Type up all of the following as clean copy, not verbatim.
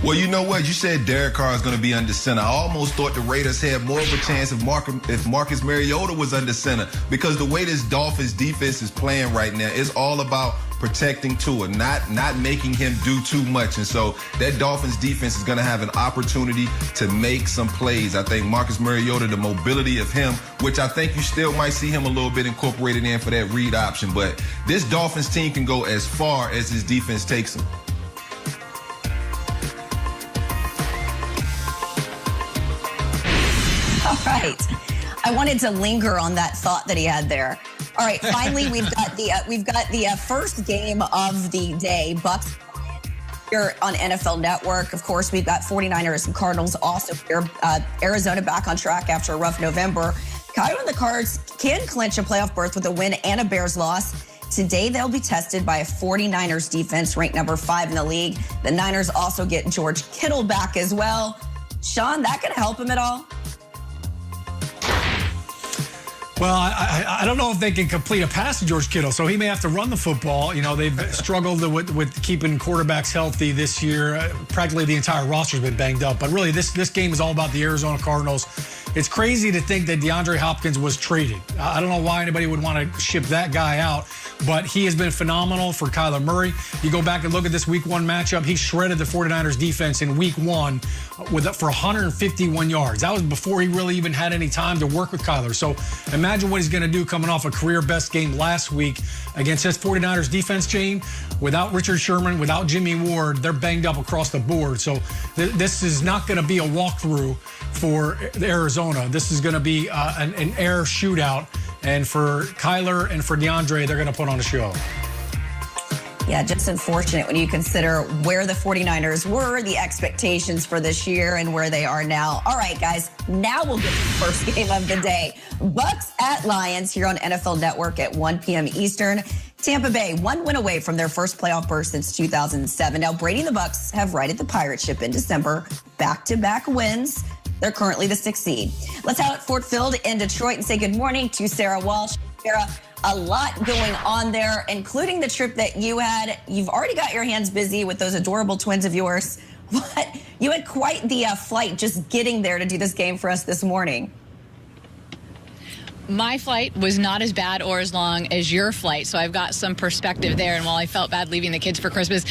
Well, you know what? You said Derek Carr is going to be under center. I almost thought the Raiders had more of a chance if Marcus Mariota was under center, because the way this Dolphins defense is playing right now is all about protecting Tua, not making him do too much. And so that Dolphins defense is going to have an opportunity to make some plays. I think Marcus Mariota, the mobility of him, which I think you still might see him a little bit incorporated in for that read option. But this Dolphins team can go as far as his defense takes them. All right. I wanted to linger on that thought that he had there. All right, finally, we've got the first game of the day, Bucs here on NFL Network. Of course, we've got 49ers and Cardinals also here. Arizona back on track after a rough November. Kyler and the Cards can clinch a playoff berth with a win and a Bears loss. Today, they'll be tested by a 49ers defense ranked number 5 in the league. The Niners also get George Kittle back as well. Sean, that could help him at all? Well, I don't know if they can complete a pass to George Kittle, so he may have to run the football. You know, they've struggled with keeping quarterbacks healthy this year. Practically the entire roster's been banged up. But really, this game is all about the Arizona Cardinals. It's crazy to think that DeAndre Hopkins was traded. I don't know why anybody would want to ship that guy out, but he has been phenomenal for Kyler Murray. You go back and look at this Week 1 matchup. He shredded the 49ers defense in Week 1 for 151 yards. That was before he really even had any time to work with Kyler. So imagine what he's going to do coming off a career-best game last week against his 49ers defense, Jane. Without Richard Sherman, without Jimmy Ward, they're banged up across the board. So this is not going to be a walkthrough for Arizona. This is going to be an air shootout. And for Kyler and for DeAndre, they're going to put on a show. Yeah, just unfortunate when you consider where the 49ers were, the expectations for this year, and where they are now. All right, guys, now we'll get to the first game of the day. Bucs at Lions here on NFL Network at 1 p.m. Eastern. Tampa Bay, 1 win away from their first playoff berth since 2007. Now, Brady and the Bucs have righted the pirate ship in December. Back-to-back wins. They're currently the 6th seed. Let's out at Ford Field in Detroit and say good morning to Sarah Walsh. Sarah, a lot going on there, including the trip that you had. You've already got your hands busy with those adorable twins of yours, but you had quite the flight just getting there to do this game for us this morning. My flight was not as bad or as long as your flight, so I've got some perspective there. And while I felt bad leaving the kids for Christmas,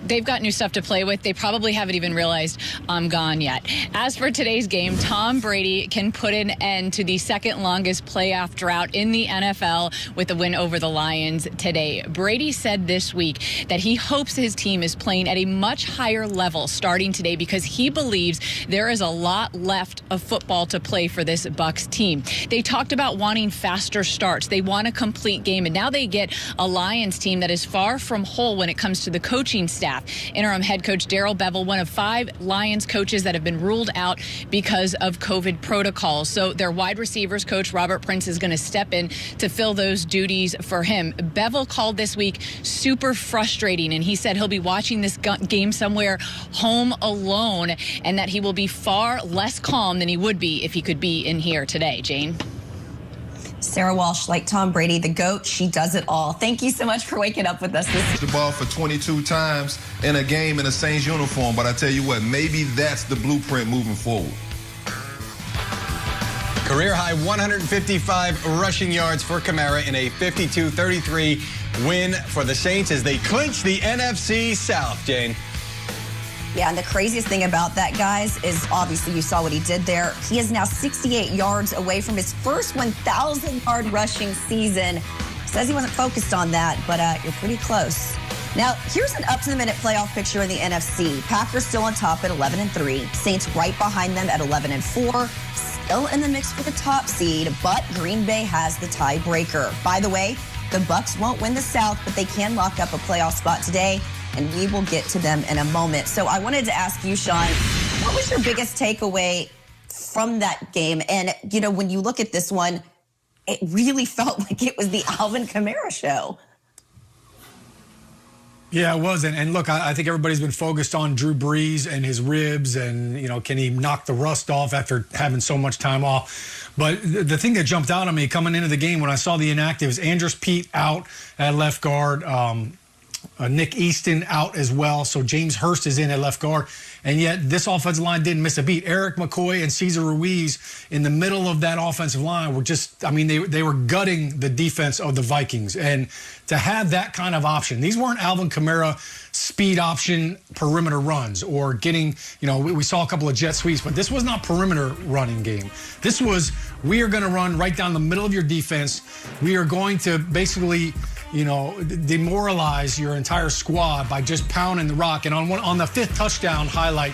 they've got new stuff to play with. They probably haven't even realized I'm gone yet. As for today's game, Tom Brady can put an end to the second longest playoff drought in the NFL with a win over the Lions today. Brady said this week that he hopes his team is playing at a much higher level starting today because he believes there is a lot left of football to play for this Bucs team. They talked about wanting faster starts. They want a complete game, and now they get a Lions team that is far from whole when it comes to the coaching staff. Interim head coach Darrell Bevell, one of 5 Lions coaches that have been ruled out because of COVID protocols. So their wide receivers coach, Robert Prince, is going to step in to fill those duties for him. Bevell called this week super frustrating, and he said he'll be watching this game somewhere home alone and that he will be far less calm than he would be if he could be in here today. Jane? Sarah Walsh, like Tom Brady, the GOAT, she does it all. Thank you so much for waking up with us. The ball for 22 times in a game in a Saints uniform, but I tell you what, maybe that's the blueprint moving forward. Career-high 155 rushing yards for Kamara in a 52-33 win for the Saints as they clinch the NFC South, Jane. Yeah, and the craziest thing about that, guys, is obviously you saw what he did there. He is now 68 yards away from his first 1,000-yard rushing season. Says he wasn't focused on that, but you're pretty close. Now, here's an up-to-the-minute playoff picture in the NFC. Packers still on top at 11-3. Saints right behind them at 11-4. Still in the mix for the top seed, but Green Bay has the tiebreaker. By the way, the Bucs won't win the South, but they can lock up a playoff spot today, and we will get to them in a moment. So I wanted to ask you, Sean, what was your biggest takeaway from that game? And, you know, when you look at this one, it really felt like it was the Alvin Kamara show. Yeah, it was. And look, I think everybody's been focused on Drew Brees and his ribs and, you know, can he knock the rust off after having so much time off? But the thing that jumped out on me coming into the game when I saw the inactives, Andrus Peat out at left guard, Nick Easton out as well, so James Hurst is in at left guard. And yet this offensive line didn't miss a beat. Eric McCoy and Cesar Ruiz in the middle of that offensive line were just, I mean, they were gutting the defense of the Vikings. And to have that kind of option, these weren't Alvin Kamara speed option perimeter runs or getting, we saw a couple of jet sweeps, but this was not perimeter running game. This was, we are going to run right down the middle of your defense. We are going to basically, demoralize your entire squad by just pounding the rock. And on the fifth touchdown highlight,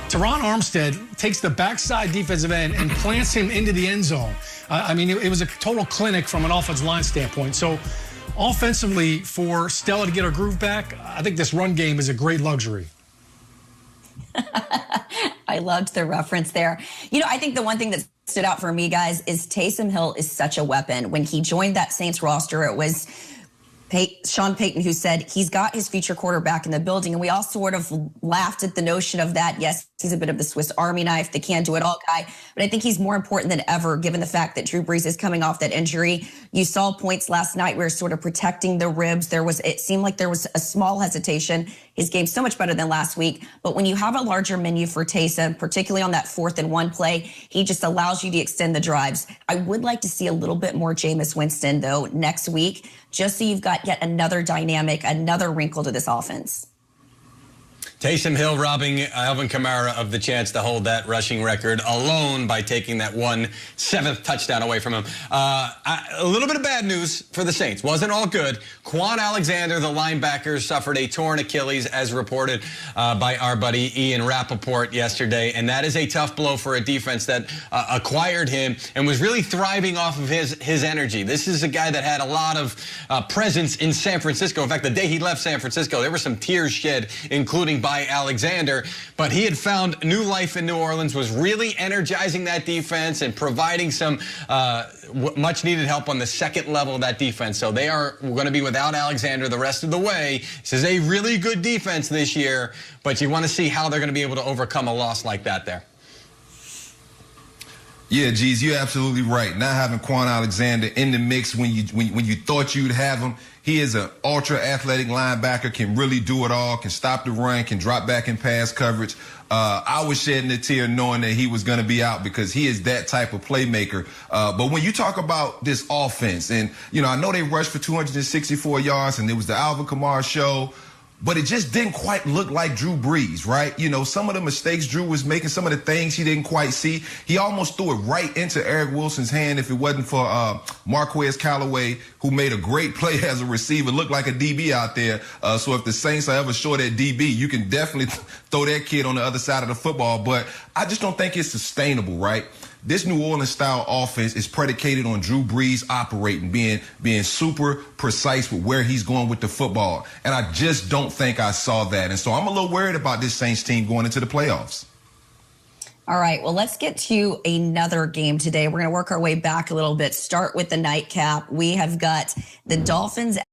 Teron Armstead takes the backside defensive end and plants him into the end zone. I mean, it was a total clinic from an offensive line standpoint. So offensively, for Stella to get her groove back, I think this run game is a great luxury. I loved the reference there. I think the one thing that stood out for me, guys, is Taysom Hill is such a weapon. When he joined that Saints roster, it was Sean Payton who said he's got his future quarterback in the building. And we all sort of laughed at the notion of that. Yes, he's a bit of the Swiss Army knife, the can-do-it-all guy. But I think he's more important than ever, given the fact that Drew Brees is coming off that injury. You saw points last night where sort of protecting the ribs. It seemed like there was a small hesitation. His game's so much better than last week. But when you have a larger menu for Taysom, particularly on that 4th and 1 play, he just allows you to extend the drives. I would like to see a little bit more Jameis Winston, though, next week, just so you've got yet another dynamic, another wrinkle to this offense. Taysom Hill robbing Alvin Kamara of the chance to hold that rushing record alone by taking that 7th touchdown away from him. A little bit of bad news for the Saints. Wasn't all good. Quan Alexander, the linebacker, suffered a torn Achilles, as reported by our buddy Ian Rappaport yesterday. And that is a tough blow for a defense that acquired him and was really thriving off of his energy. This is a guy that had a lot of presence in San Francisco. In fact, the day he left San Francisco, there were some tears shed, including by Alexander, but he had found new life in New Orleans, was really energizing that defense and providing some much needed help on the second level of that defense. So they are going to be without Alexander the rest of the way. This is a really good defense this year, but you want to see how they're going to be able to overcome a loss like that there. Yeah, G's, you're absolutely right. Not having Quan Alexander in the mix when you thought you'd have him. He is an ultra-athletic linebacker, can really do it all, can stop the run, can drop back in pass coverage. I was shedding a tear knowing that he was going to be out because he is that type of playmaker. But when you talk about this offense, and, I know they rushed for 264 yards, and it was the Alvin Kamara show, but it just didn't quite look like Drew Brees, right? Some of the mistakes Drew was making, some of the things he didn't quite see. He almost threw it right into Eric Wilson's hand if it wasn't for Marquez Callaway, who made a great play as a receiver, looked like a DB out there. So if the Saints are ever short at DB, you can definitely throw that kid on the other side of the football. But I just don't think it's sustainable, right? This New Orleans-style offense is predicated on Drew Brees operating, being super precise with where he's going with the football. And I just don't think I saw that. And so I'm a little worried about this Saints team going into the playoffs. All right, well, let's get to another game today. We're going to work our way back a little bit, start with the nightcap. We have got the Dolphins